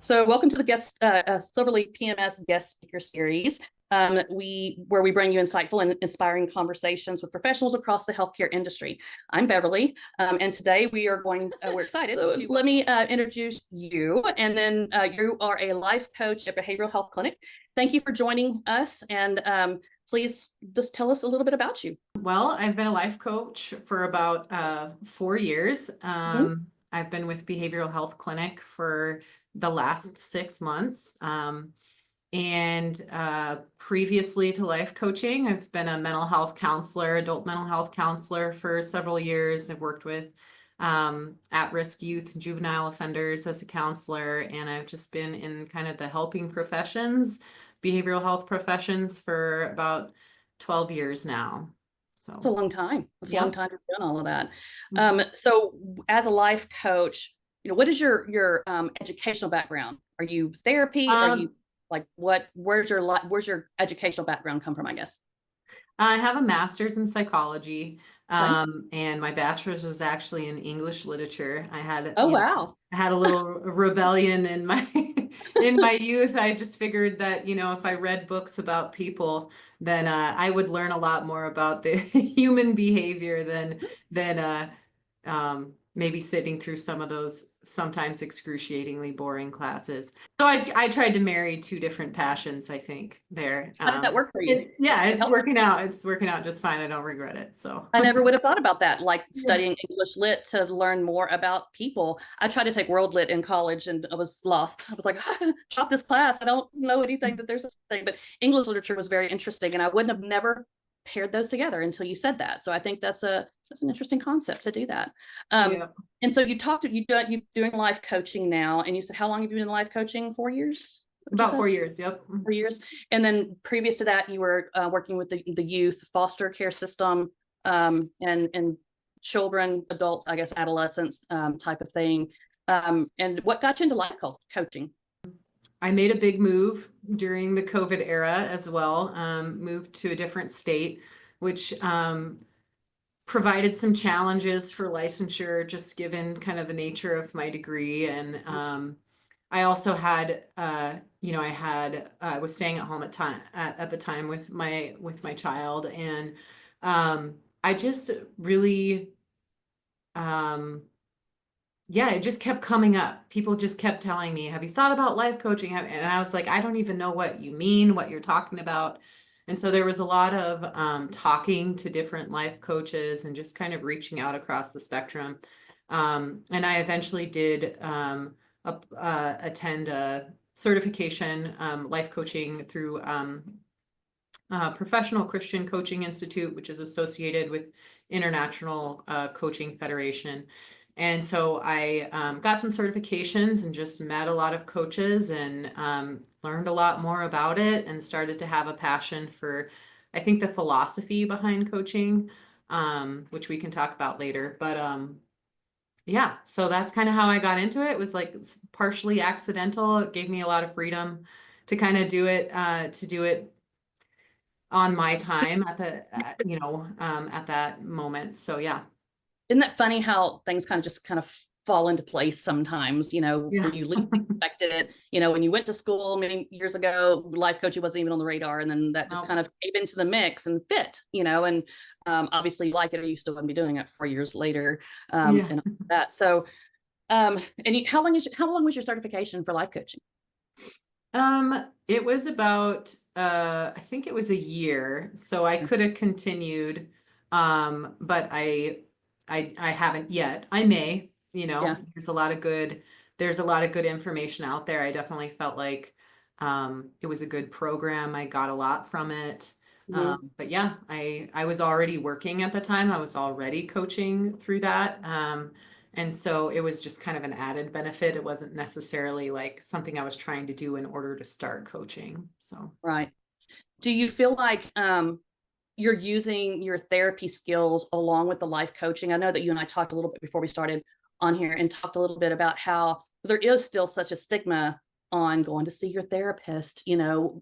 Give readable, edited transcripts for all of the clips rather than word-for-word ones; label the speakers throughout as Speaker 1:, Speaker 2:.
Speaker 1: So welcome to the Silverleaf PMS guest speaker series, where we bring you insightful and inspiring conversations with professionals across the healthcare industry. I'm Beverly, and today we're excited. So let me introduce you, and then you are a life coach at Behavioral Health Clinic. Thank you for joining us, and please just tell us a little bit about you.
Speaker 2: Well, I've been a life coach for about 4 years. I've been with Behavioral Health Clinic for the last 6 months. And previously to life coaching, I've been a mental health counselor, adult mental health counselor for several years. I've worked with at-risk youth and juvenile offenders as a counselor, and I've just been in kind of the helping professions, behavioral health professions for about 12 years now. So
Speaker 1: it's a long time. It's a long time to have done all of that. So as a life coach, what is your educational background? Are you therapy? Are you like where's your educational background come from, I guess?
Speaker 2: I have a master's in psychology, and my bachelor's was actually in English literature. I had
Speaker 1: wow.
Speaker 2: I had a little rebellion in my in my youth. I just figured that, if I read books about people, then I would learn a lot more about the human behavior than maybe sitting through some of those sometimes excruciatingly boring classes. So I tried to marry two different passions, I think, there.
Speaker 1: How did that work for you?
Speaker 2: It's working out. It's working out just fine. I don't regret it. So
Speaker 1: I never would have thought about that, like studying English lit to learn more about people. I tried to take world lit in college and I was lost. I was like, drop this class. I don't know anything that there's a thing, but English literature was very interesting, and I wouldn't have never paired those together until you said that. So I think that's an interesting concept to do that. And so you're doing life coaching now, and you said, how long have you been in life coaching? 4 years?
Speaker 2: About 4 years. Yep.
Speaker 1: 4 years. And then previous to that, you were working with the youth foster care system, and children, adults, I guess, adolescents, type of thing. And what got you into life coaching?
Speaker 2: I made a big move during the COVID era as well, moved to a different state, which provided some challenges for licensure, just given kind of the nature of my degree. And I also had, I was staying at home at the time with my child, and I just really, it just kept coming up. People just kept telling me, have you thought about life coaching? And I was like, I don't even know what you mean, what you're talking about. And so there was a lot of talking to different life coaches and just kind of reaching out across the spectrum. And I eventually did attend a certification, life coaching through Professional Christian Coaching Institute, which is associated with International Coaching Federation. And so I got some certifications and just met a lot of coaches and learned a lot more about it, and started to have a passion for, I think, the philosophy behind coaching, which we can talk about later. But so that's kind of how I got into it. It was like partially accidental. It gave me a lot of freedom to kind of do it on my time at that moment. So yeah.
Speaker 1: Isn't that funny how things kind of fall into place sometimes, when you least expected it, when you went to school many years ago, life coaching wasn't even on the radar. And then that just kind of came into the mix and fit, and obviously you like it, or you still wouldn't be doing it 4 years later. And all that. So, and how long was your certification for life coaching?
Speaker 2: It was about, I think it was a year. So I could have continued, but I haven't yet. I may, there's a lot of good information out there. I definitely felt like it was a good program. I got a lot from it. But yeah, I was already working at the time. I was already coaching through that. And so it was just kind of an added benefit. It wasn't necessarily like something I was trying to do in order to start coaching. So
Speaker 1: right. Do you feel like you're using your therapy skills along with the life coaching? I know that you and I talked a little bit before we started on here, and talked a little bit about how there is still such a stigma on going to see your therapist,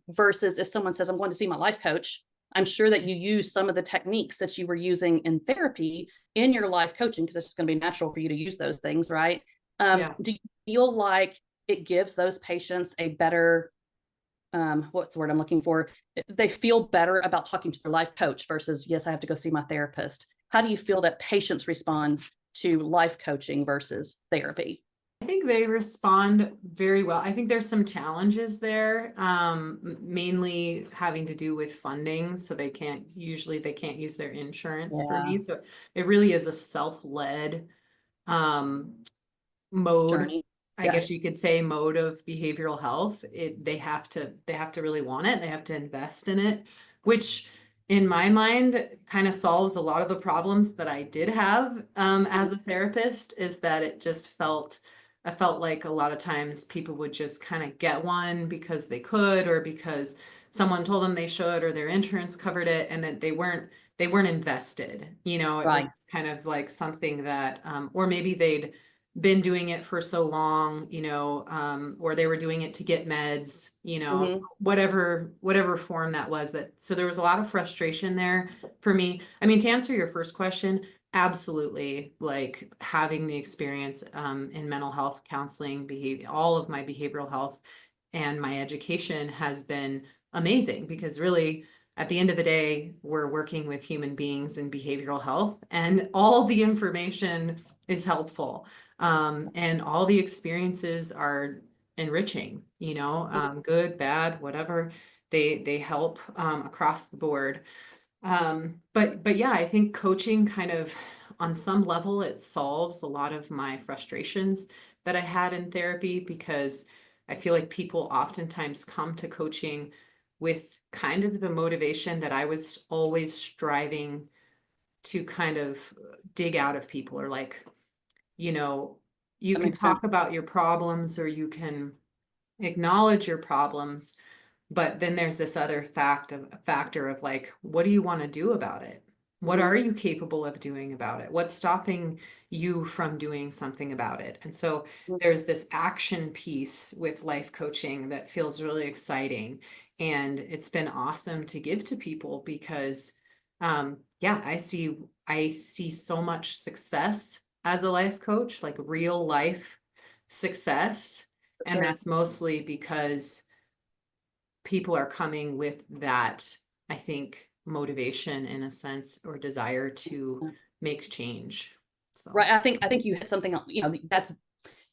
Speaker 1: versus if someone says, I'm going to see my life coach, I'm sure that you use some of the techniques that you were using in therapy in your life coaching, because it's just going to be natural for you to use those things, right? Do you feel like it gives those patients a better, what's the word I'm looking for? They feel better about talking to their life coach versus, yes, I have to go see my therapist. How do you feel that patients respond to life coaching versus therapy?
Speaker 2: I think they respond very well. I think there's some challenges there, mainly having to do with funding. So they can't use their insurance for me.
Speaker 1: Yeah.
Speaker 2: So it really is a self-led mode,
Speaker 1: Journey.
Speaker 2: I
Speaker 1: Yeah.
Speaker 2: guess you could say, mode of behavioral health. They have to really want it. They have to invest in it, which in my mind kind of solves a lot of the problems that I did have as a therapist, is that I felt like a lot of times people would just kind of get one because they could, or because someone told them they should, or their insurance covered it, and that they weren't invested. It was
Speaker 1: Right.
Speaker 2: kind of like something that, or maybe they'd been doing it for so long, or they were doing it to get meds,
Speaker 1: Mm-hmm.
Speaker 2: whatever form that was. So there was a lot of frustration there for me. I mean, to answer your first question, absolutely, like having the experience in mental health counseling, behavior, all of my behavioral health and my education has been amazing, because really at the end of the day, we're working with human beings in behavioral health, and all the information is helpful. And all the experiences are enriching, good, bad, whatever. They help across the board. But yeah, I think coaching kind of, on some level, it solves a lot of my frustrations that I had in therapy, because I feel like people oftentimes come to coaching with kind of the motivation that I was always striving to kind of dig out of people, or like, you know, you
Speaker 1: That
Speaker 2: can
Speaker 1: makes sense.
Speaker 2: talk about your problems, or you can acknowledge your problems, but then there's this other factor of like, what do you want to do about it? What
Speaker 1: Mm-hmm.
Speaker 2: are you capable of doing about it? What's stopping you from doing something about it? And so there's this action piece with life coaching that feels really exciting. And it's been awesome to give to people, because yeah, I see so much success as a life coach, like real life success. And
Speaker 1: Sure.
Speaker 2: that's mostly because people are coming with that, I think, motivation in a sense, or desire to make change. So,
Speaker 1: Right. I think you hit something, that's,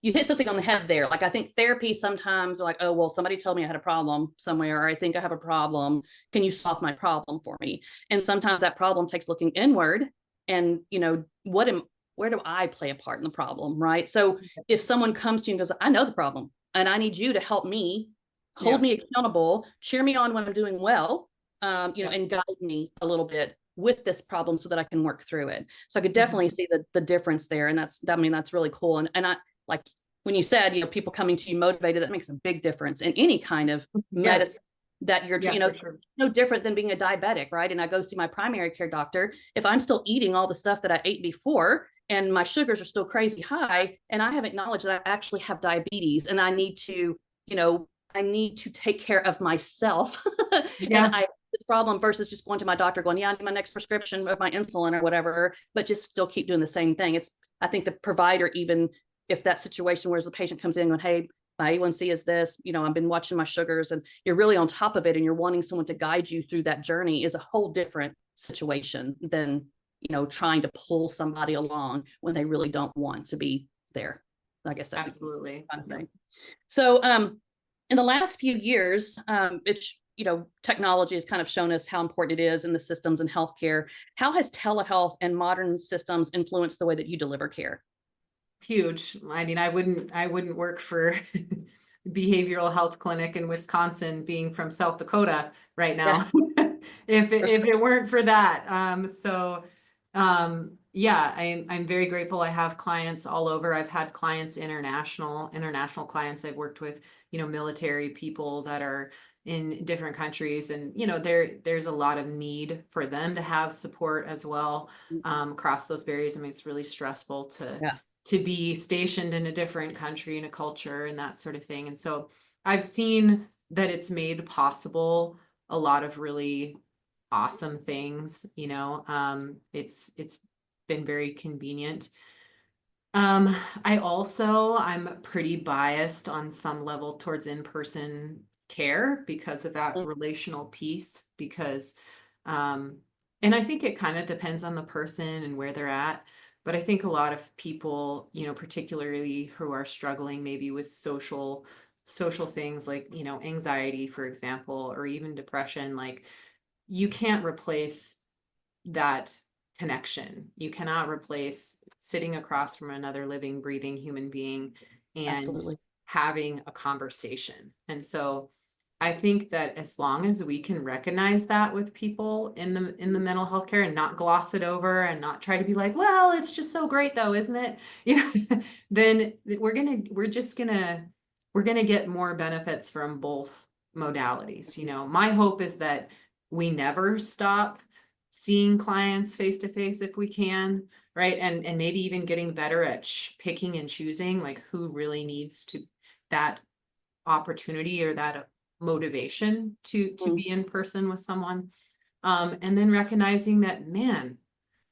Speaker 1: you hit something on the head there. Like, I think therapy sometimes are like, oh, well, somebody told me I had a problem somewhere, or I think I have a problem. Can you solve my problem for me? And sometimes that problem takes looking inward and, where do I play a part in the problem? Right. So if someone comes to you and goes, I know the problem and I need you to help me, hold
Speaker 2: yeah,
Speaker 1: me accountable, cheer me on when I'm doing well,
Speaker 2: yeah.
Speaker 1: and guide me a little bit with this problem so that I can work through it. So I could
Speaker 2: Mhm.
Speaker 1: definitely see the difference there. And that's really cool. And I, like when you said, people coming to you motivated, that makes a big difference in any kind of medicine
Speaker 2: Yes,
Speaker 1: that you're,
Speaker 2: yeah, for sure.
Speaker 1: no different than being a diabetic, right? And I go see my primary care doctor. If I'm still eating all the stuff that I ate before and my sugars are still crazy high, and I have acknowledged that I actually have diabetes and I need to, I need to take care of myself. And
Speaker 2: Yeah,
Speaker 1: I, this problem versus just going to my doctor going, yeah, I need my next prescription of my insulin or whatever, but just still keep doing the same thing. I think the provider, even if that situation where the patient comes in going, hey, my A1C is this, I've been watching my sugars, and you're really on top of it and you're wanting someone to guide you through that journey, is a whole different situation than, trying to pull somebody along when they really don't want to be there. I guess that'd be
Speaker 2: absolutely.
Speaker 1: kind of
Speaker 2: Yeah.
Speaker 1: thing. So, in the last few years, technology has kind of shown us how important it is in the systems in healthcare. How has telehealth and modern systems influenced the way that you deliver care?
Speaker 2: Huge. I mean, I wouldn't work for behavioral health clinic in Wisconsin, being from South Dakota right
Speaker 1: Yeah,
Speaker 2: now, if it weren't for that. Yeah, I'm very grateful. I have clients all over. I've had clients international clients. I've worked with, military people that are in different countries, and there's a lot of need for them to have support as well, across those barriers. I mean, it's really stressful
Speaker 1: yeah,
Speaker 2: to be stationed in a different country and a culture and that sort of thing. And so I've seen that it's made possible a lot of really awesome things, it's been very convenient. I'm pretty biased on some level towards in-person care because of that
Speaker 1: Mm,
Speaker 2: relational piece, because, um, and I think it kind of depends on the person and where they're at. But I think a lot of people, particularly who are struggling maybe with social things like, anxiety, for example, or even depression, like you can't replace that connection. You cannot replace sitting across from another living, breathing human being and
Speaker 1: absolutely.
Speaker 2: having a conversation. And so I think that as long as we can recognize that with people in the mental health care and not gloss it over and not try to be like, well, it's just so great though, isn't it? Then we're gonna get more benefits from both modalities. My hope is that we never stop seeing clients face to face if we can, right? And maybe even getting better at picking and choosing like who really needs to that opportunity or that motivation to
Speaker 1: Mm,
Speaker 2: be in person with someone. And then recognizing that, man,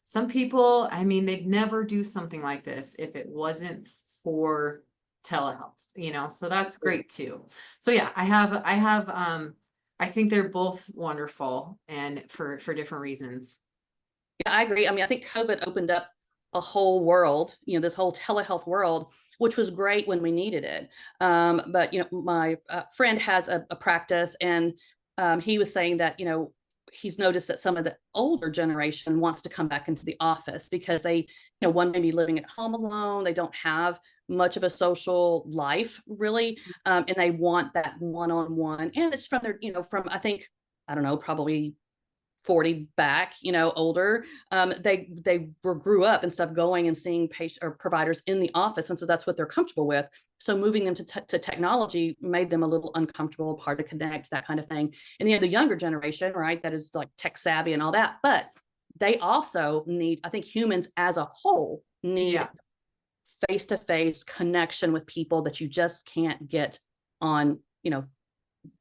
Speaker 2: some people, I mean, they'd never do something like this if it wasn't for telehealth, so that's great too. So yeah, I think they're both wonderful and for different reasons.
Speaker 1: yeah, I agree. I mean, I think COVID opened up a whole world, this whole telehealth world, which was great when we needed it. But my friend has a practice, and he was saying that he's noticed that some of the older generation wants to come back into the office because they, one may be living at home alone, they don't have much of a social life really, and they want that one-on-one, and it's from their, from I don't know, probably 40 back, older. They grew up and stuff going and seeing patient or providers in the office, and so that's what they're comfortable with. So moving them to technology made them a little uncomfortable, hard to connect, that kind of thing. And the younger generation, right, that is like tech savvy and all that, but they also need, I think humans as a whole need
Speaker 2: Yeah.
Speaker 1: face-to-face connection with people that you just can't get on,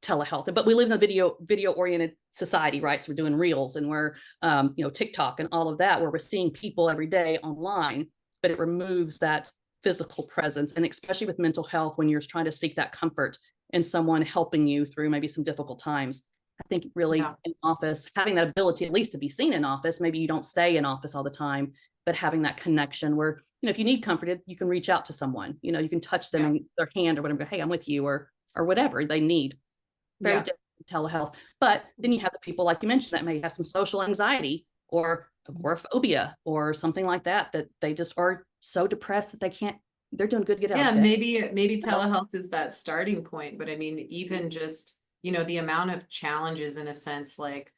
Speaker 1: telehealth. But we live in a video oriented society, right? So we're doing reels, and we're TikTok and all of that, where we're seeing people every day online, but it removes that physical presence. And especially with mental health, when you're trying to seek that comfort in someone helping you through maybe some difficult times, I think really
Speaker 2: Yeah.
Speaker 1: in office, having that ability at least to be seen in office, maybe you don't stay in office all the time, but having that connection where, if you need comforted, you can reach out to someone, you can touch them
Speaker 2: Yeah.
Speaker 1: in their hand or whatever, hey, I'm with you, or whatever they need. Very
Speaker 2: Yeah.
Speaker 1: different from telehealth. But then you have the people, like you mentioned, that may have some social anxiety or agoraphobia or something like that, that they just are so depressed that they're doing good to get out
Speaker 2: Yeah,
Speaker 1: of
Speaker 2: and
Speaker 1: bed.
Speaker 2: maybe telehealth is that starting point, but I mean, even just, the amount of challenges in a sense, like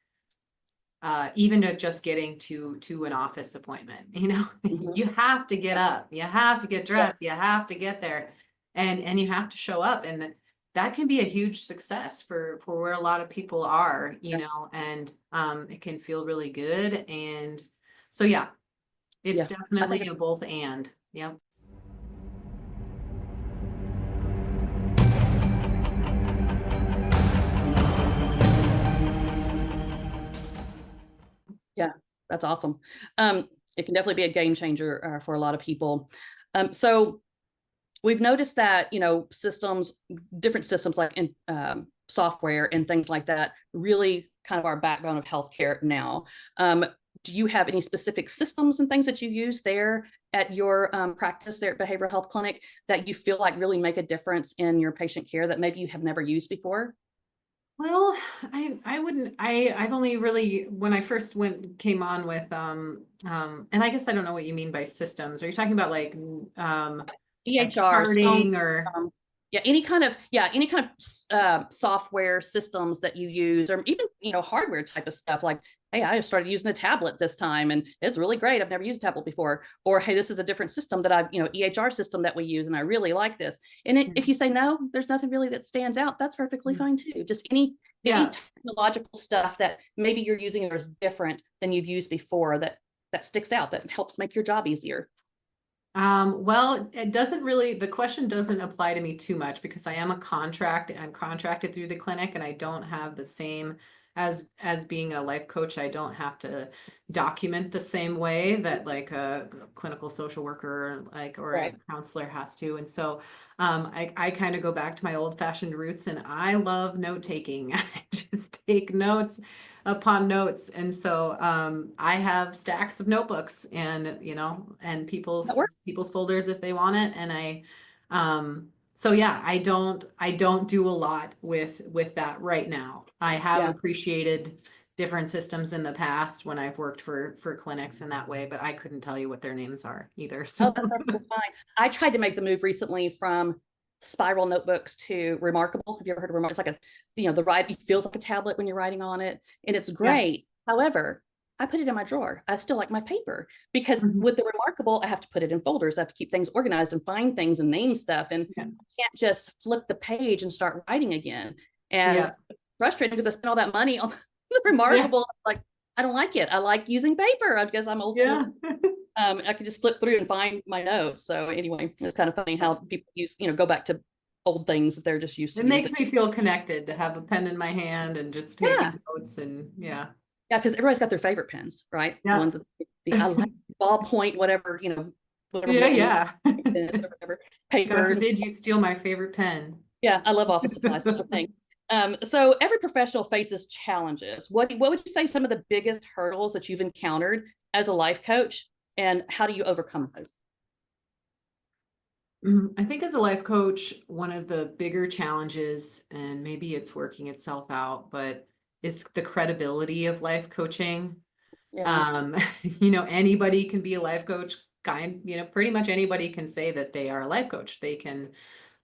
Speaker 2: even to just getting to an office appointment,
Speaker 1: Mhm.
Speaker 2: you have to get up, you have to get
Speaker 1: Yeah.
Speaker 2: dressed, you have to get there, and you have to show up, and that can be a huge success for where a lot of people are, and it can feel really good, and so yeah, it's
Speaker 1: Yeah. I think
Speaker 2: definitely a both and. Yeah.
Speaker 1: Yeah, that's awesome. It can definitely be a game changer for a lot of people. So we've noticed that, different systems like in software and things like that, really kind of our backbone of healthcare now. Do you have any specific systems and things that you use there at your practice there at Behavioral Health Clinic that you feel like really make a difference in your patient care that maybe you have never used before?
Speaker 2: Well, I wouldn't I've only really when I first came on with and I guess I don't know what you mean by systems. Are you talking about like
Speaker 1: EHRs, phone
Speaker 2: charting or
Speaker 1: system, yeah, any kind of software systems that you use, or even hardware type of stuff. Like, hey, I just started using a tablet this time, and it's really great. I've never used a tablet before. Or hey, this is a different system that I've EHR system that we use, and I really like this. And if you say no, there's nothing really that stands out. That's perfectly fine too. Just any
Speaker 2: yeah.
Speaker 1: technological stuff that maybe you're using or is different than you've used before that sticks out, that helps make your job easier.
Speaker 2: Well, the question doesn't apply to me too much because I'm contracted through the clinic and I don't have the same as being a life coach, I don't have to document the same way that like a clinical social worker or a
Speaker 1: Right.
Speaker 2: counselor has to. And so I kind of go back to my old fashioned roots, and I love note taking. I just take notes upon notes. And so I have stacks of notebooks, and and
Speaker 1: That
Speaker 2: people's folders if they want it. And so yeah, I don't do a lot with that right now. I have
Speaker 1: Yeah.
Speaker 2: appreciated different systems in the past when I've worked for clinics in that way, but I couldn't tell you what their names are either.
Speaker 1: Oh,
Speaker 2: So
Speaker 1: that's perfectly fine. I tried to make the move recently from spiral notebooks to Remarkable. Have you ever heard of Remarkable? It's like it feels like a tablet when you're writing on it, and it's
Speaker 2: yeah.
Speaker 1: great. However, I put it in my drawer. I still like my paper because
Speaker 2: Mhm.
Speaker 1: with the Remarkable, I have to put it in folders. I have to keep things organized and find things and name stuff, and
Speaker 2: Yeah.
Speaker 1: I can't just flip the page and start writing again. And
Speaker 2: Yeah.
Speaker 1: it's frustrating because I spent all that money on the
Speaker 2: Yeah.
Speaker 1: Remarkable. Like, I don't like it. I like using paper. I guess I'm old school.
Speaker 2: Yeah.
Speaker 1: I could just flip through and find my notes. So anyway, it's kind of funny how people go back to old things that they're just used
Speaker 2: It
Speaker 1: to using.
Speaker 2: makes me feel connected to have a pen in my hand and just taking
Speaker 1: Yeah.
Speaker 2: notes, and yeah.
Speaker 1: Yeah. Because everybody's got their favorite pens, right? The
Speaker 2: Yeah.
Speaker 1: ones that I like ballpoint, whatever, whatever
Speaker 2: Yeah,
Speaker 1: brand
Speaker 2: yeah.
Speaker 1: it is or whatever
Speaker 2: God
Speaker 1: paper and
Speaker 2: forbid
Speaker 1: stuff.
Speaker 2: you steal my favorite pen.
Speaker 1: Yeah. I love office supplies. That's the thing. So every professional faces challenges. What would you say some of the biggest hurdles that you've encountered as a life coach, and how do you overcome those?
Speaker 2: I think as a life coach, one of the bigger challenges, and maybe it's working itself out, but is the credibility of life coaching.
Speaker 1: Yeah.
Speaker 2: Um, anybody can be a life coach, pretty much anybody can say that they are a life coach. They don't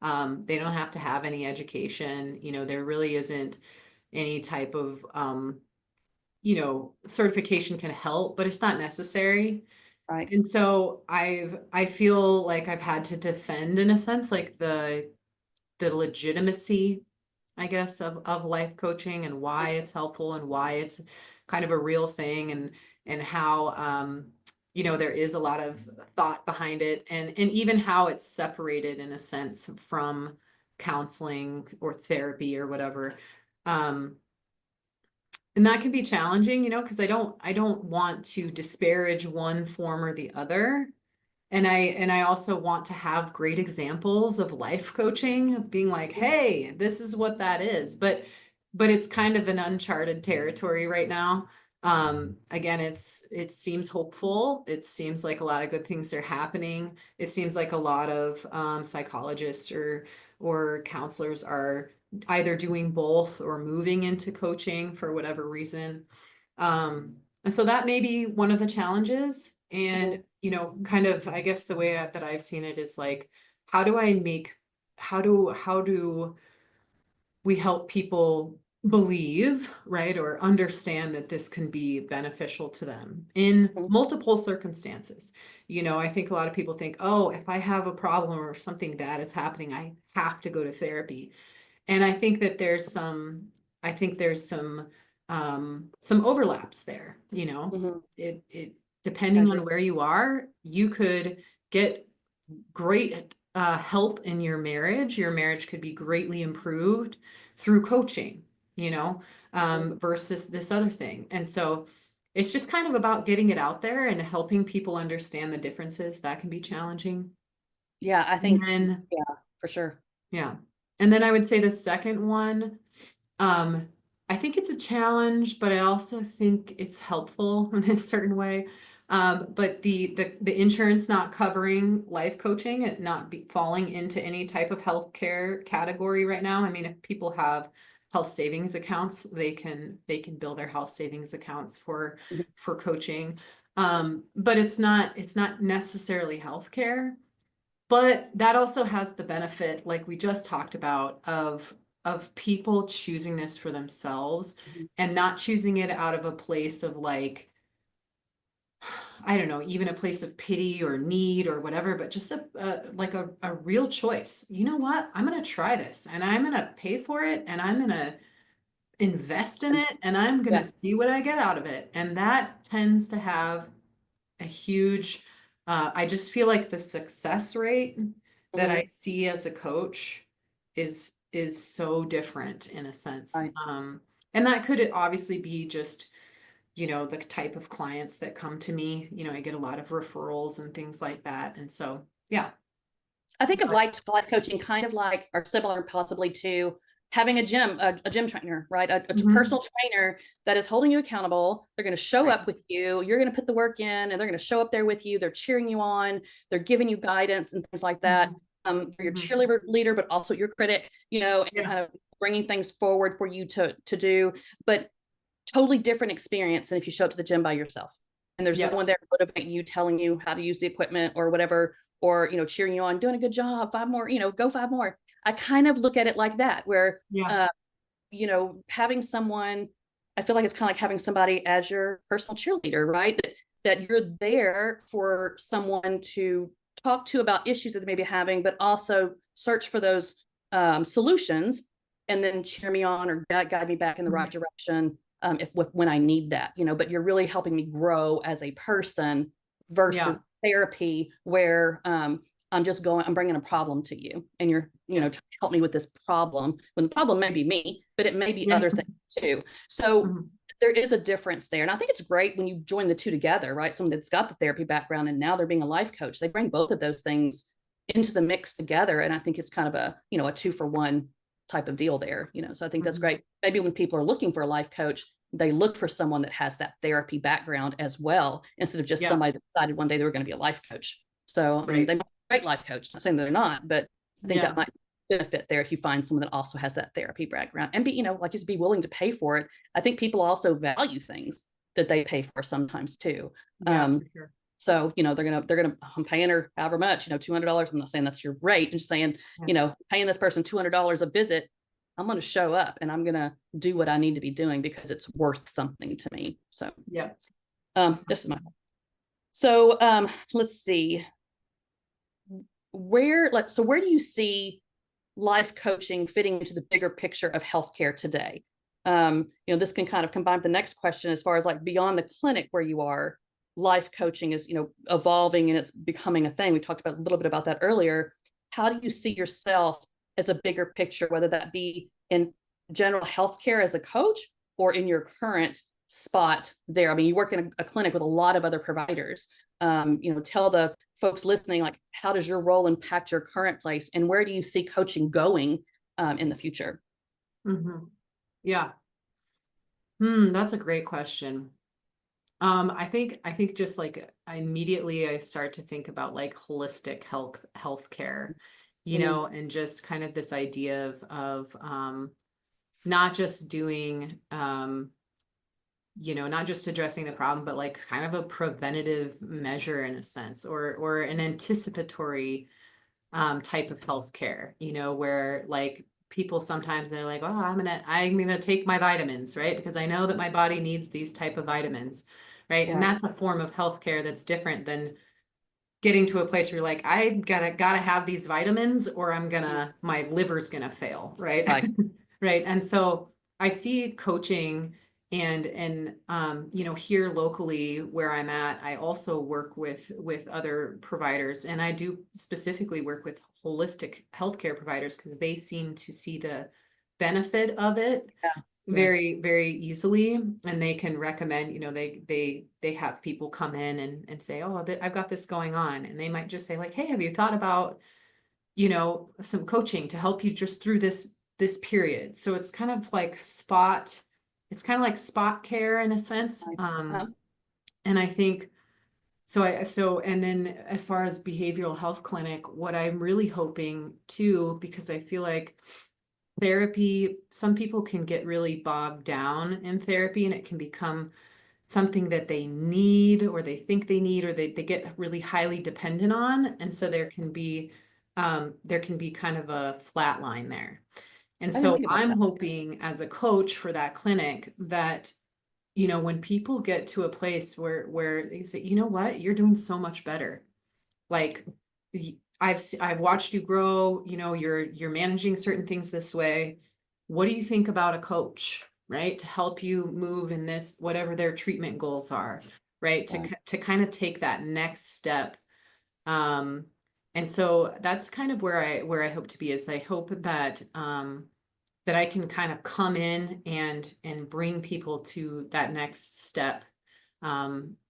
Speaker 2: have to have any education. There really isn't any type of, certification can help, but it's not necessary.
Speaker 1: Right.
Speaker 2: And so I feel like I've had to defend, in a sense, like the legitimacy, I guess, of life coaching, and why it's helpful, and why it's kind of a real thing, and how there is a lot of thought behind it, and even how it's separated, in a sense, from counseling or therapy or whatever. Um, and that can be challenging, because I don't want to disparage one form or the other. And I also want to have great examples of life coaching, of being like, hey, this is what that is. But it's kind of an uncharted territory right now. Again, it seems hopeful. It seems like a lot of good things are happening. It seems like a lot of psychologists or counselors are either doing both or moving into coaching for whatever reason. And so that may be one of the challenges.
Speaker 1: Mhm.
Speaker 2: And, kind of, I guess the way that I've seen it is like, how do I make, how do we help people believe, right, or understand that this can be beneficial to them in
Speaker 1: Mhm.
Speaker 2: multiple circumstances? I think a lot of people think, oh, if I have a problem or something bad is happening, I have to go to therapy. And I think there's some overlaps there,
Speaker 1: Mhm.
Speaker 2: it
Speaker 1: I
Speaker 2: depending
Speaker 1: agree.
Speaker 2: on where you are, you could get great help in your marriage. Your marriage could be greatly improved through coaching, versus this other thing. And so it's just kind of about getting it out there and helping people understand the differences. That can be challenging.
Speaker 1: Yeah, I
Speaker 2: And
Speaker 1: think,
Speaker 2: then,
Speaker 1: yeah, for sure.
Speaker 2: yeah. And then I would say the second one, um, I think it's a challenge, but I also think it's helpful in a certain way. But the insurance not covering life coaching, it not be falling into any type of healthcare category right now. I mean, if people have health savings accounts, they can build their health savings accounts for
Speaker 1: Mhm.
Speaker 2: for coaching. But it's not necessarily healthcare. But that also has the benefit, like we just talked about, of people choosing this for themselves,
Speaker 1: Mhm.
Speaker 2: and not choosing it out of a place of like, I don't know, even a place of pity or need or whatever, but just like a real choice. You know what? I'm gonna try this, and I'm gonna pay for it, and I'm gonna invest in it, and I'm gonna
Speaker 1: Yeah.
Speaker 2: see what I get out of it. And that tends to have a huge, I just feel like the success rate that I
Speaker 1: Mhm.
Speaker 2: see as a coach is so different, in a sense.
Speaker 1: Right.
Speaker 2: And that could obviously be just, the type of clients that come to me. I get a lot of referrals and things like that. And so, yeah.
Speaker 1: I think of
Speaker 2: But
Speaker 1: life coaching kind of like, or similar possibly to having a gym trainer, right? A
Speaker 2: Mhm.
Speaker 1: personal trainer that is holding you accountable. They're going to show
Speaker 2: Right.
Speaker 1: up with you. You're going to put the work in, and they're going to show up there with you. They're cheering you on. They're giving you guidance and things like that.
Speaker 2: Mhm.
Speaker 1: For your
Speaker 2: Mhm.
Speaker 1: cheerleader leader, but also your critic, and
Speaker 2: Yeah.
Speaker 1: kind of bringing things forward for you to do. But totally different experience than if you show up to the gym by yourself. And there's no
Speaker 2: Yeah.
Speaker 1: one there to motivate you, telling you how to use the equipment or whatever, or cheering you on, doing a good job, 5 more, go 5 more. I kind of look at it like that, where
Speaker 2: Yeah.
Speaker 1: having someone, I feel like it's kind of like having somebody as your personal cheerleader, right? That you're there for someone to talk to about issues that they may be having, but also search for those solutions, and then cheer me on or guide me back in the right direction, when I need that. But you're really helping me grow as a person
Speaker 2: Yeah.
Speaker 1: versus therapy, where I'm bringing a problem to you, and you're,
Speaker 2: Yeah.
Speaker 1: trying to help me with this problem, when the problem may be me, but it may be
Speaker 2: Yeah.
Speaker 1: other things too. So
Speaker 2: Mhm.
Speaker 1: there is a difference there. And I think it's great when you join the two together, right? Someone that's got the therapy background and now they're being a life coach, they bring both of those things into the mix together. And I think it's kind of a 2-for-1 type of deal there. So I think that's
Speaker 2: Mhm.
Speaker 1: great. Maybe when people are looking for a life coach, they look for someone that has that therapy background as well, instead of just
Speaker 2: Yeah.
Speaker 1: somebody that decided one day they were going to be a life coach. So
Speaker 2: Right.
Speaker 1: they might be a great life coach. Not saying they're not, but I think
Speaker 2: Yeah.
Speaker 1: that might benefit there if you find someone that also has that therapy background, and like, just be willing to pay for it. I think people also value things that they pay for sometimes too.
Speaker 2: Yeah,
Speaker 1: Um,
Speaker 2: for sure.
Speaker 1: so, I'm paying her however much, $200. I'm not saying that's your rate. I'm just saying,
Speaker 2: Yeah.
Speaker 1: paying this person $200 a visit, I'm going to show up and I'm going to do what I need to be doing because it's worth something to me. So,
Speaker 2: Yeah.
Speaker 1: this is my, so, let's see where do you see life coaching fitting into the bigger picture of healthcare today? This can kind of combine with the next question, as far as like beyond the clinic where you are, life coaching is, evolving and it's becoming a thing. We talked about a little bit about that earlier. How do you see yourself as a bigger picture, whether that be in general healthcare as a coach or in your current spot there? I mean, you work in a clinic with a lot of other providers. Tell the folks listening, like, how does your role impact your current place, and where do you see coaching going in the future?
Speaker 2: Mhm. Yeah. That's a great question. I think just like immediately I start to think about like holistic healthcare,
Speaker 1: Mhm.
Speaker 2: and just kind of this idea of not just doing not just addressing the problem, but like kind of a preventative measure in a sense, or an anticipatory type of healthcare, where like people sometimes they're like, oh, I'm gonna take my vitamins, right? Because I know that my body needs these type of vitamins, right? And
Speaker 1: Right.
Speaker 2: that's a form of healthcare that's different than getting to a place where you're like, I gotta have these vitamins or my liver's gonna fail, right?
Speaker 1: Right.
Speaker 2: Right. And so I see coaching and here locally where I'm at, I also work with other providers, and I do specifically work with holistic healthcare providers because they seem to see the benefit of it
Speaker 1: Yeah. Yeah.
Speaker 2: very, very easily, and they can recommend, they have people come in and say, oh, I've got this going on, and they might just say like, hey, have you thought about, some coaching to help you just through this period. So it's kind of like spot care in a sense.
Speaker 1: Right. Uh-huh.
Speaker 2: And I think and then as far as behavioral health clinic, what I'm really hoping too, because I feel like therapy, some people can get really bogged down in therapy and it can become something that they need or they think they need, or they get really highly dependent on. And so there can be kind of a flat line there. And
Speaker 1: I didn't
Speaker 2: so
Speaker 1: think about
Speaker 2: I'm
Speaker 1: that.
Speaker 2: hoping as a coach for that clinic that, when people get to a place where they say, you know what, you're doing so much better. Like I've watched you grow, you're managing certain things this way. What do you think about a coach, right? To help you move in this, whatever their treatment goals are, right?
Speaker 1: Right.
Speaker 2: To kind of take that next step. Um, and so that's kind of where I hope to be, is I hope that that I can kind of come in and bring people to that next step.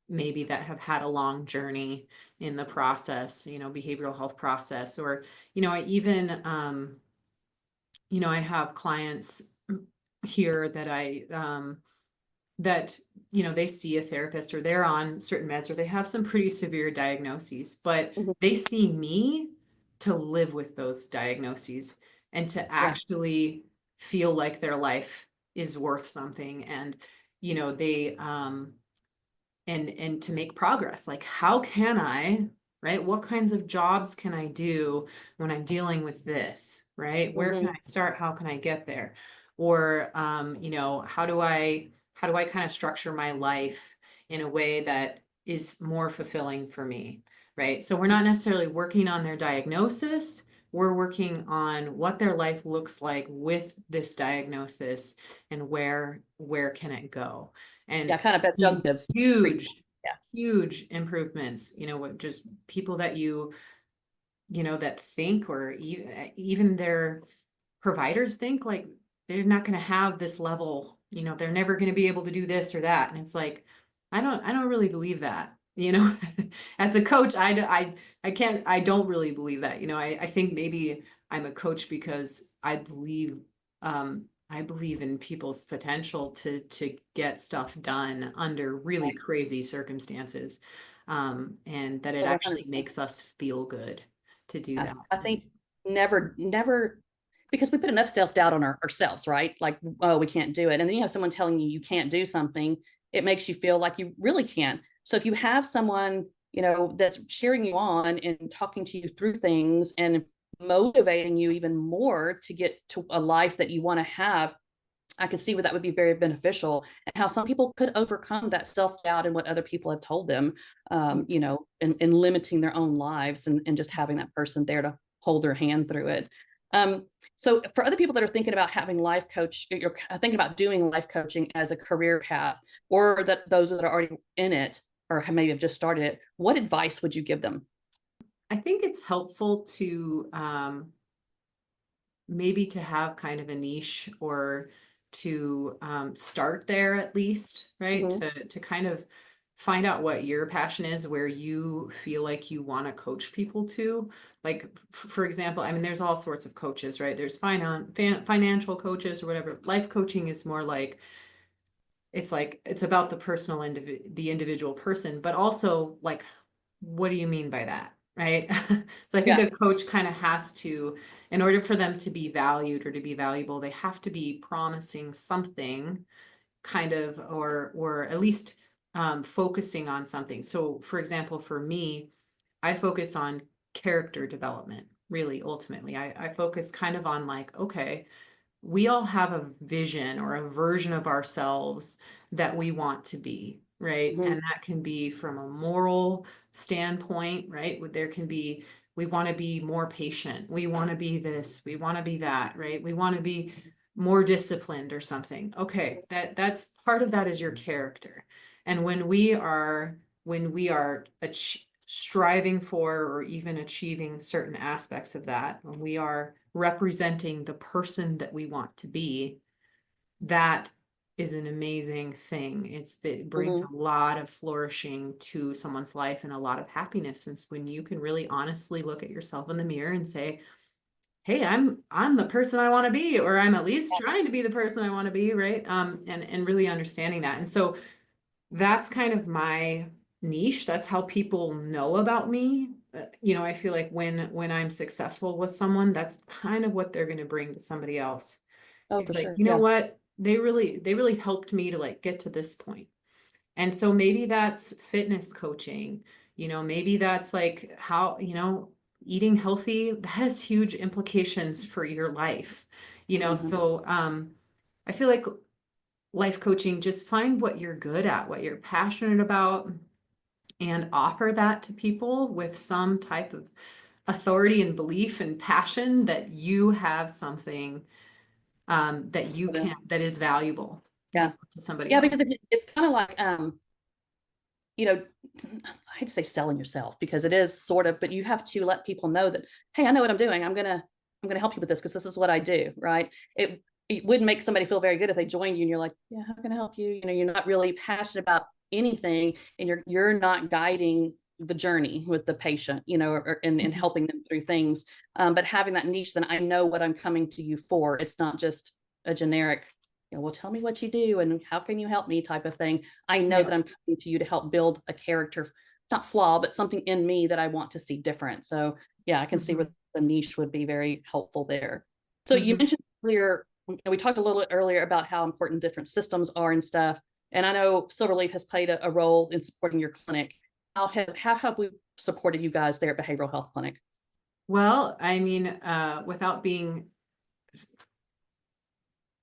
Speaker 2: Maybe that have had a long journey in the process, behavioral health process, or, I even, I have clients here that that, they see a therapist, or they're on certain meds, or they have some pretty severe diagnoses, but
Speaker 1: Mhm.
Speaker 2: they see me to live with those diagnoses and to
Speaker 1: Yeah.
Speaker 2: actually feel like their life is worth something. And, they, and to make progress, like, how can I, right? What kinds of jobs can I do when I'm dealing with this, right? Where can
Speaker 1: Mhm.
Speaker 2: I start? How can I get there? Or, how do I kind of structure my life in a way that is more fulfilling for me, right? So we're not necessarily working on their diagnosis. We're working on what their life looks like with this diagnosis, and where can it go?
Speaker 1: Yeah,
Speaker 2: And
Speaker 1: kind of
Speaker 2: see
Speaker 1: adjunctive
Speaker 2: huge,
Speaker 1: treatment. Yeah.
Speaker 2: huge improvements, with just people that that think, or even their providers think, like, they're not going to have this level, they're never going to be able to do this or that. And it's like, I don't really believe that, as a coach, I don't really believe that, I think maybe I'm a coach because I believe in people's potential to get stuff done under really crazy circumstances. And that it
Speaker 1: Well,
Speaker 2: actually
Speaker 1: 100%.
Speaker 2: makes us feel good to do that.
Speaker 1: I think never, because we put enough self-doubt on ourselves, right? Like, oh, we can't do it. And then you have someone telling you you can't do something, it makes you feel like you really can. So if you have someone, that's cheering you on and talking to you through things and motivating you even more to get to a life that you want to have, I could see where that would be very beneficial, and how some people could overcome that self-doubt and what other people have told them, in limiting their own lives, and just having that person there to hold their hand through it. So for other people that are thinking about having life coach, you're thinking about doing life coaching as a career path, or that those that are already in it, or maybe have just started it, what advice would you give them?
Speaker 2: I think it's helpful to maybe to have kind of a niche, or to start there at least, right?
Speaker 1: Mhm.
Speaker 2: To kind of find out what your passion is, where you feel like you want to coach people to. Like, for example, I mean, there's all sorts of coaches, right? There's financial coaches or whatever. Life coaching is more like, it's about the the individual person, but also, like, what do you mean by that? Right. So I think
Speaker 1: Yeah.
Speaker 2: a coach kind of has to, in order for them to be valued or to be valuable, they have to be promising something, kind of, or at least focusing on something. So for example, for me, I focus on character development, really. Ultimately, I focus kind of on, like, okay, we all have a vision or a version of ourselves that we want to be, right?
Speaker 1: Mhm.
Speaker 2: And that can be from a moral standpoint, right? There can be, we want to be more patient. We want to be this, we want to be that, right? We want to be more disciplined or something. Okay, that's part of that is your character. And when we are striving for, or even achieving certain aspects of that, when we are representing the person that we want to be, that is an amazing thing. It brings
Speaker 1: Mhm.
Speaker 2: a lot of flourishing to someone's life, and a lot of happiness, since when you can really honestly look at yourself in the mirror and say, hey, I'm the person I want to be, or I'm at least trying to be the person I want to be, right? And really understanding that. And so that's kind of my niche. That's how people know about me. I feel like when I'm successful with someone, that's kind of what they're going to bring to somebody else.
Speaker 1: Oh,
Speaker 2: It's
Speaker 1: for
Speaker 2: like,
Speaker 1: sure.
Speaker 2: you know
Speaker 1: Yeah.
Speaker 2: what? They really helped me to, like, get to this point. And so maybe that's fitness coaching, maybe that's like how, eating healthy, that has huge implications for your life.
Speaker 1: Mhm.
Speaker 2: So I feel like life coaching, just find what you're good at, what you're passionate about, and offer that to people with some type of authority and belief and passion that you have something that you can, that is valuable,
Speaker 1: Yeah.
Speaker 2: to somebody
Speaker 1: Yeah, because
Speaker 2: else.
Speaker 1: it's kind of like, you know, I hate to say selling yourself because it is sort of, but you have to let people know that, hey, I know what I'm doing. I'm gonna help you with this because this is what I do, right? it would make somebody feel very good if they joined you and you're like, yeah, how can I help you? You know, you're not really passionate about anything, and you're not guiding the journey with the patient, you know, and helping them through things. But having that niche, then I know what I'm coming to you for. It's not just a generic, you know, well, tell me what you do and how can you help me type of thing. I know that I'm coming to you to help build a character, not flaw, but something in me that I want to see different. So yeah, I can see where the niche would be very helpful there. So you mentioned earlier, we talked a little bit earlier about how important different systems are and stuff. And I know Silverleaf has played a role in supporting your clinic. How have we supported you guys there at Behavioral Health Clinic?
Speaker 2: Well, I mean, without being,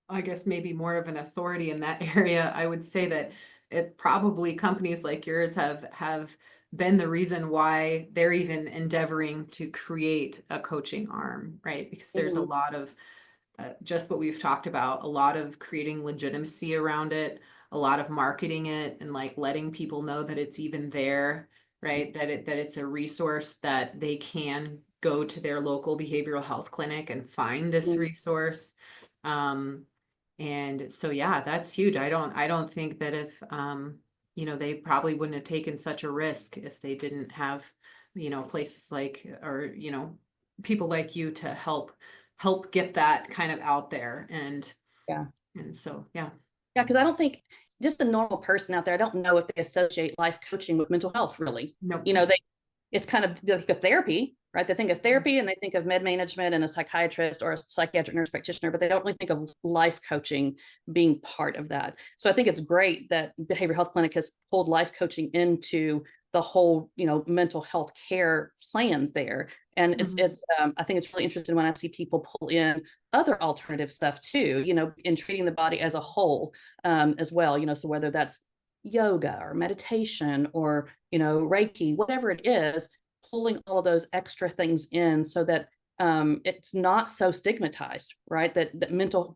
Speaker 2: I guess, maybe more of an authority in that area, I would say that it probably companies like yours have been the reason why they're even endeavoring to create a coaching arm, right? Because there's a lot of just what we've talked about, a lot of creating legitimacy around it, a lot of marketing it, and like letting people know that it's even there, right? That it's a resource that they can go to their local behavioral health clinic and find this resource. And so yeah, that's huge. I don't think that if you know, they probably wouldn't have taken such a risk if they didn't have, you know, places like, or, you know, people like you to help get that kind of out there.
Speaker 1: Yeah.
Speaker 2: And so, yeah.
Speaker 1: Yeah, because I don't think just the normal person out there, I don't know if they associate life coaching with mental health really.
Speaker 2: No.
Speaker 1: You know, it's kind of like a therapy, right? They think of therapy and they think of med management and a psychiatrist or a psychiatric nurse practitioner, but they don't really think of life coaching being part of that. So I think it's great that Behavioral Health Clinic has pulled life coaching into the whole, you know, mental health care plan there. And it's I think it's really interesting when I see people pull in other alternative stuff too, you know, in treating the body as a whole, as well, you know, so whether that's yoga or meditation or, you know, Reiki, whatever it is, pulling all of those extra things in so that it's not so stigmatized, right? That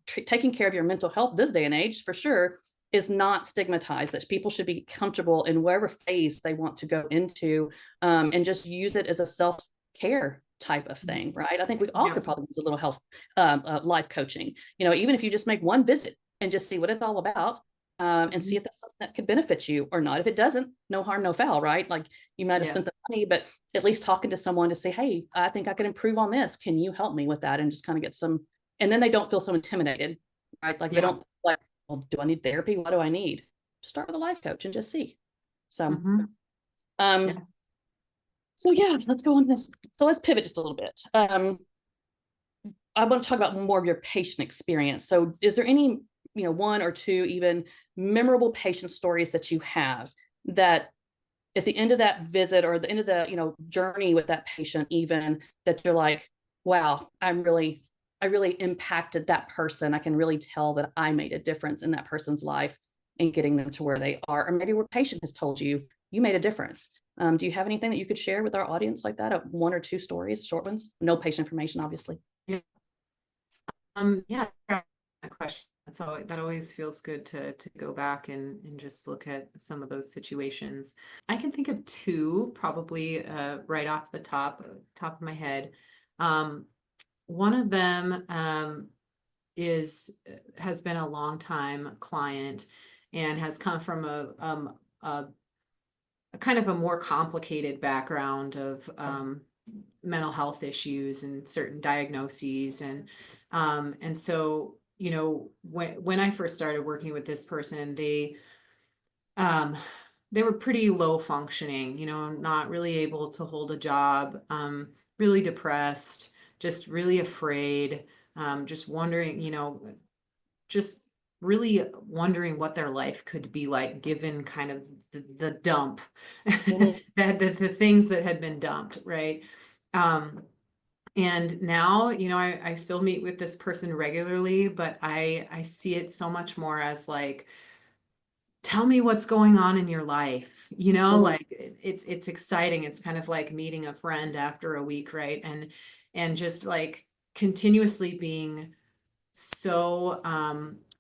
Speaker 1: taking care of your mental health this day and age, for sure, is not stigmatized. That people should be comfortable in whatever phase they want to go into, and just use it as a self care type of thing, right? I think we all could probably use a little health life coaching. You know, even if you just make one visit and just see what it's all about, and see if that's something that could benefit you or not. If it doesn't, no harm, no foul, right? Like you might have spent the money, but at least talking to someone to say, hey, I think I can improve on this. Can you help me with that? And just kind of get some, and then they don't feel so intimidated, right? Like they don't like, well, do I need therapy? What do I need? Start with a life coach and just see. So, so yeah, let's go on this. So let's pivot just a little bit. I want to talk about more of your patient experience. So is there any, you know, one or two even memorable patient stories that you have that at the end of that visit or the end of the, you know, journey with that patient, even that you're like, wow, I really impacted that person. I can really tell that I made a difference in that person's life and getting them to where they are. Or maybe where patient has told you, you made a difference. Do you have anything that you could share with our audience like that? One or two stories, short ones? No patient information, obviously.
Speaker 2: Yeah, question. So that always feels good to go back and just look at some of those situations. I can think of two probably right off the top of my head. One of them has been a long time client and has come from a kind of a more complicated background of mental health issues and certain diagnoses, and so, you know, when I first started working with this person, they were pretty low functioning, you know, not really able to hold a job, really depressed, just really afraid, just wondering, you know, just really wondering what their life could be like given kind of the dump, the things that had been dumped, right? And now, you know, I still meet with this person regularly, but I see it so much more as like, tell me what's going on in your life, you know, like it's exciting. It's kind of like meeting a friend after a week, right? And just like continuously being so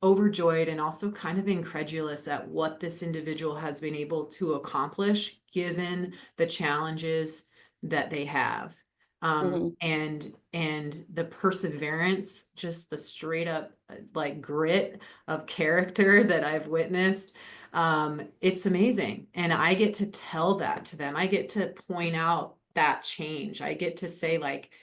Speaker 2: overjoyed and also kind of incredulous at what this individual has been able to accomplish given the challenges that they have.
Speaker 1: Mhm.
Speaker 2: And the perseverance, just the straight up like grit of character that I've witnessed, it's amazing. And I get to tell that to them. I get to point out that change. I get to say, like,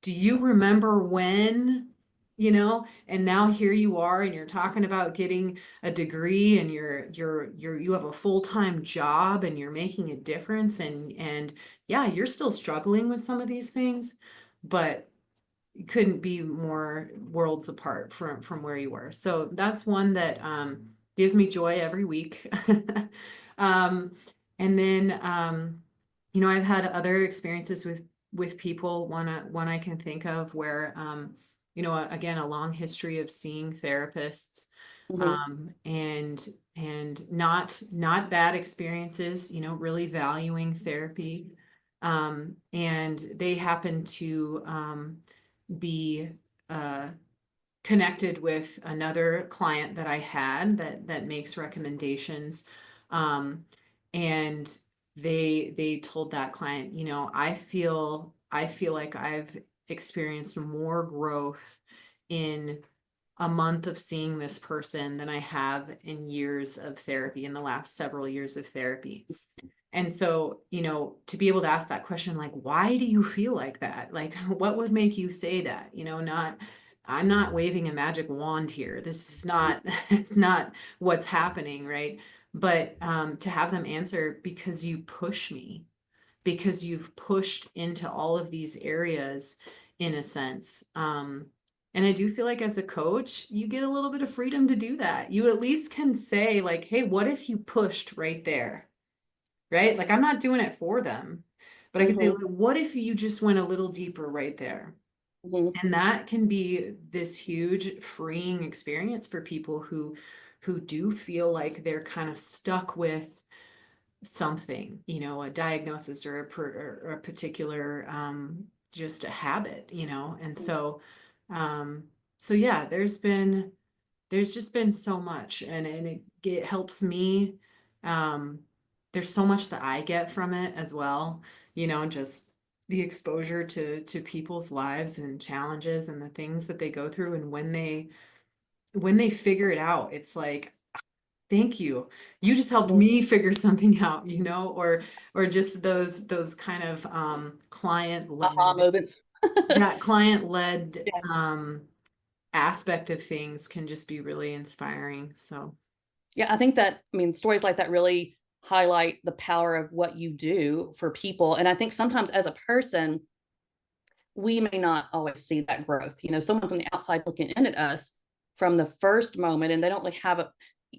Speaker 2: do you remember when, and now here you are, and you're talking about getting a degree, and you have a full-time job, and you're making a difference, and yeah, you're still struggling with some of these things, but you couldn't be more worlds apart from where you were. So that's one that gives me joy every week. um, and then I've had other experiences with people. One I can think of where again, a long history of seeing therapists,
Speaker 1: Mhm.
Speaker 2: and not bad experiences, really valuing therapy. And they happen to be connected with another client that I had that makes recommendations. And they told that client, I feel like I've experienced more growth in a month of seeing this person than I have in years of therapy, in the last several years of therapy. And so, to be able to ask that question, like, why do you feel like that? Like, what would make you say that? I'm not waving a magic wand here. This is not, it's not what's happening, right? But to have them answer, because you push me, because you've pushed into all of these areas in a sense. And I do feel like as a coach, you get a little bit of freedom to do that. You at least can say, like, hey, what if you pushed right there? Right? Like, I'm not doing it for them, but I could say,
Speaker 1: Mhm.
Speaker 2: like, what if you just went a little deeper right there?
Speaker 1: Mhm.
Speaker 2: And that can be this huge freeing experience for people who do feel like they're kind of stuck with something, a diagnosis or a particular just a habit, and so yeah, there's just been so much, and it helps me. Um, there's so much that I get from it as well, just the exposure to people's lives and challenges and the things that they go through, and when they figure it out, it's like, thank you. You just helped
Speaker 1: Mhm.
Speaker 2: me figure something out, or just those kind of
Speaker 1: Aha moments.
Speaker 2: client led
Speaker 1: Yeah.
Speaker 2: aspect of things can just be really inspiring. So
Speaker 1: Yeah, I think that, I mean, stories like that really highlight the power of what you do for people. And I think sometimes as a person, we may not always see that growth. Someone from the outside looking in at us from the first moment, and they don't really have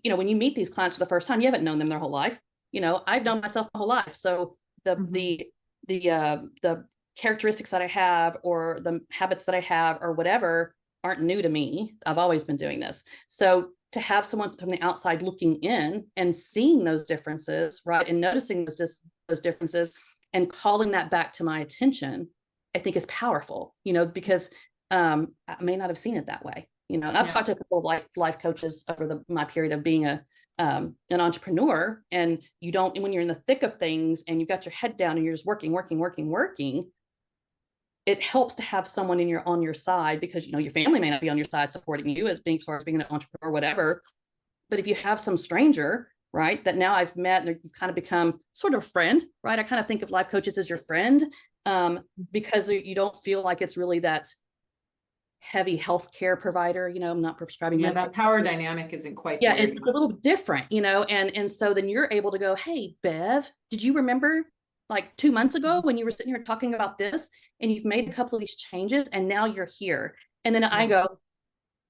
Speaker 1: when you meet these clients for the first time, you haven't known them their whole life. I've known myself my whole life. So the
Speaker 2: mhm.
Speaker 1: the the characteristics that I have, or the habits that I have, or whatever, aren't new to me. I've always been doing this. So to have someone from the outside looking in and seeing those differences, right, and noticing those differences and calling that back to my attention, I think is powerful, because I may not have seen it that way, and I've
Speaker 2: Yeah.
Speaker 1: talked to a couple of life coaches over my period of being an entrepreneur, and you don't, when you're in the thick of things and you've got your head down and you're just working, working, working, working, it helps to have someone on your side, because your family may not be on your side supporting you as being an entrepreneur or whatever. But if you have some stranger, right, that now I've met and you've kind of become sort of a friend, right? I kind of think of life coaches as your friend, because you don't feel like it's really that heavy healthcare provider. I'm not prescribing
Speaker 2: Yeah,
Speaker 1: medication.
Speaker 2: that power dynamic isn't quite
Speaker 1: Yeah,
Speaker 2: there
Speaker 1: it's a
Speaker 2: yet.
Speaker 1: little different, and so then you're able to go, hey, Bev, did you remember like 2 months ago when you were sitting here talking about this, and you've made a couple of these changes, and now you're here? And then I
Speaker 2: Yeah.
Speaker 1: go,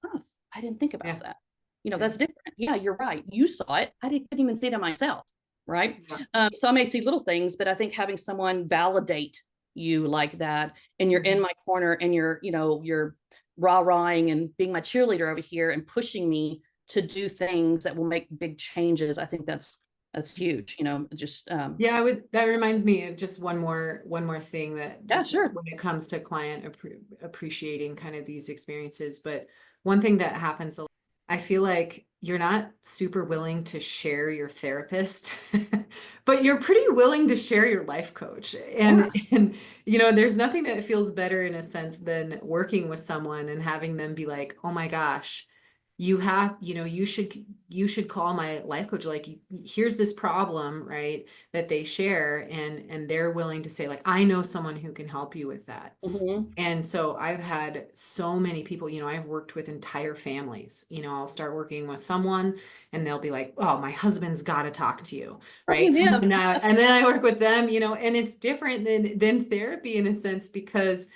Speaker 1: oh, I didn't think
Speaker 2: Yeah.
Speaker 1: about that.
Speaker 2: Yeah.
Speaker 1: That's different. Yeah, you're right. You saw it. Couldn't even see it on myself. Right.
Speaker 2: Yeah.
Speaker 1: So I may see little things, but I think having someone validate you like that, and you're in
Speaker 2: Mhm.
Speaker 1: my corner, and you're rah-rahing and being my cheerleader over here and pushing me to do things that will make big changes. I think that's huge. Just
Speaker 2: Yeah, that reminds me of just one more thing, that
Speaker 1: yeah,
Speaker 2: just
Speaker 1: sure.
Speaker 2: when it comes to client appreciating kind of these experiences. But one thing that happens I feel like you're not super willing to share your therapist, but you're pretty willing to share your life coach.
Speaker 1: Yeah.
Speaker 2: And you know, there's nothing that feels better in a sense than working with someone and having them be like, "Oh my gosh, you have, you know, you should call my life coach. Like, here's this problem, right, that they share, and they're willing to say, like, I know someone who can help you with that."
Speaker 1: Hmm.
Speaker 2: And so I've had so many people, you know, I've worked with entire families. You know, I'll start working with someone and they'll be like, "Oh, my husband's got to talk to you."
Speaker 1: Oh,
Speaker 2: Right.
Speaker 1: yeah.
Speaker 2: And then I work with them, you know, and it's different than therapy in a sense because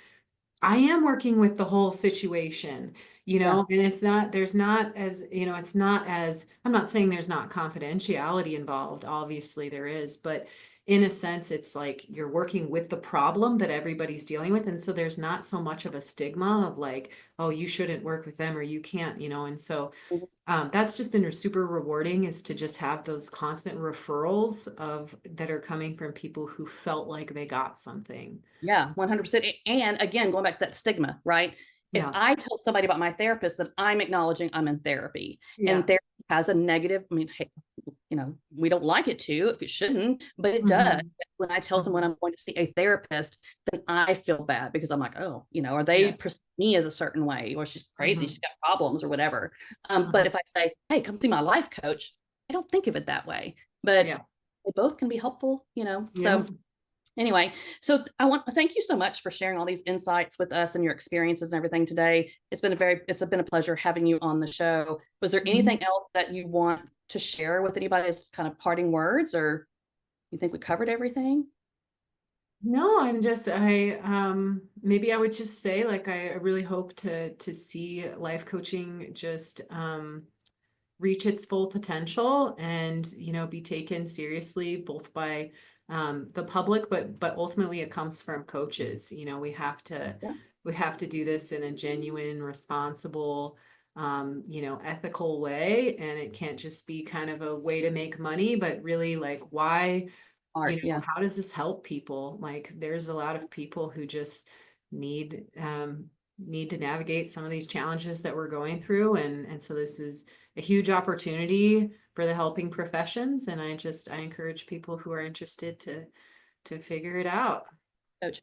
Speaker 2: I am working with the whole situation, you
Speaker 1: Yeah.
Speaker 2: know, and it's not, there's not as, you know, it's not as, I'm not saying there's not confidentiality involved. Obviously there is, but in a sense, it's like you're working with the problem that everybody's dealing with. And so there's not so much of a stigma of like, oh, you shouldn't work with them or you can't, you know, and so
Speaker 1: Mhm.
Speaker 2: that's just been super rewarding is to just have those constant referrals of that are coming from people who felt like they got something.
Speaker 1: Yeah, 100%. And again, going back to that stigma, right? If
Speaker 2: Yeah.
Speaker 1: I tell somebody about my therapist, then I'm acknowledging I'm in therapy. And
Speaker 2: Yeah.
Speaker 1: therapy has a negative, I mean, hey, we don't like it to, if it shouldn't, but it does.
Speaker 2: Hmm.
Speaker 1: When I tell someone
Speaker 2: Hmm.
Speaker 1: I'm going to see a therapist, then I feel bad because I'm like, oh, or they
Speaker 2: Yeah.
Speaker 1: perceive me as a certain way, or she's crazy, she's
Speaker 2: Hmm.
Speaker 1: got problems or whatever. But
Speaker 2: Hmm.
Speaker 1: if I say, hey, come see my life coach, I don't think of it that way. But
Speaker 2: Yeah.
Speaker 1: they both can be helpful.
Speaker 2: Yeah.
Speaker 1: So anyway, so I want to thank you so much for sharing all these insights with us and your experiences and everything today. It's been a pleasure having you on the show. Was there
Speaker 2: Mhm.
Speaker 1: anything else that you want to share with anybody as kind of parting words, or you think we covered everything?
Speaker 2: No, maybe I would just say like I really hope to see life coaching just reach its full potential and you know be taken seriously both by the public but ultimately it comes from coaches. You know,
Speaker 1: Yeah.
Speaker 2: we have to do this in a genuine, responsible, you know, ethical way, and it can't just be kind of a way to make money, but really like why, you
Speaker 1: Art.
Speaker 2: know,
Speaker 1: Yeah.
Speaker 2: how does this help people? Like there's a lot of people who just need need to navigate some of these challenges that we're going through, and so this is a huge opportunity for the helping professions, and I encourage people who are interested to figure it out.
Speaker 1: Coach,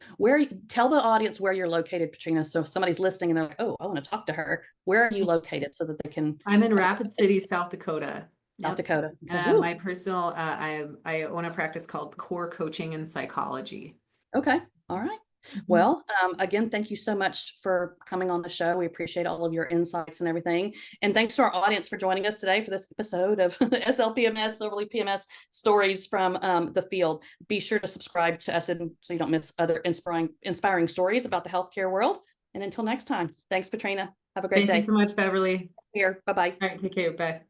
Speaker 1: tell the audience where you're located, Petrina. So if somebody's listening and they're like, oh, I want to talk to her. Where are you located so that they can
Speaker 2: I'm in
Speaker 1: kind of
Speaker 2: Rapid City, South Dakota.
Speaker 1: South
Speaker 2: Yep.
Speaker 1: Dakota? Okay. Woo.
Speaker 2: My personal I own a practice called Core Coaching and Psychology.
Speaker 1: Okay. All right.
Speaker 2: Mhm.
Speaker 1: Well, again, thank you so much for coming on the show. We appreciate all of your insights and everything. And thanks to our audience for joining us today for this episode of SLPMS, Silverleaf PMS stories from the field. Be sure to subscribe to us so you don't miss other inspiring stories about the healthcare world. And until next time, thanks, Petrina. Have a great
Speaker 2: Thank you
Speaker 1: day.
Speaker 2: so much, Beverly.
Speaker 1: Here. Bye-bye.
Speaker 2: All right, take care. Bye.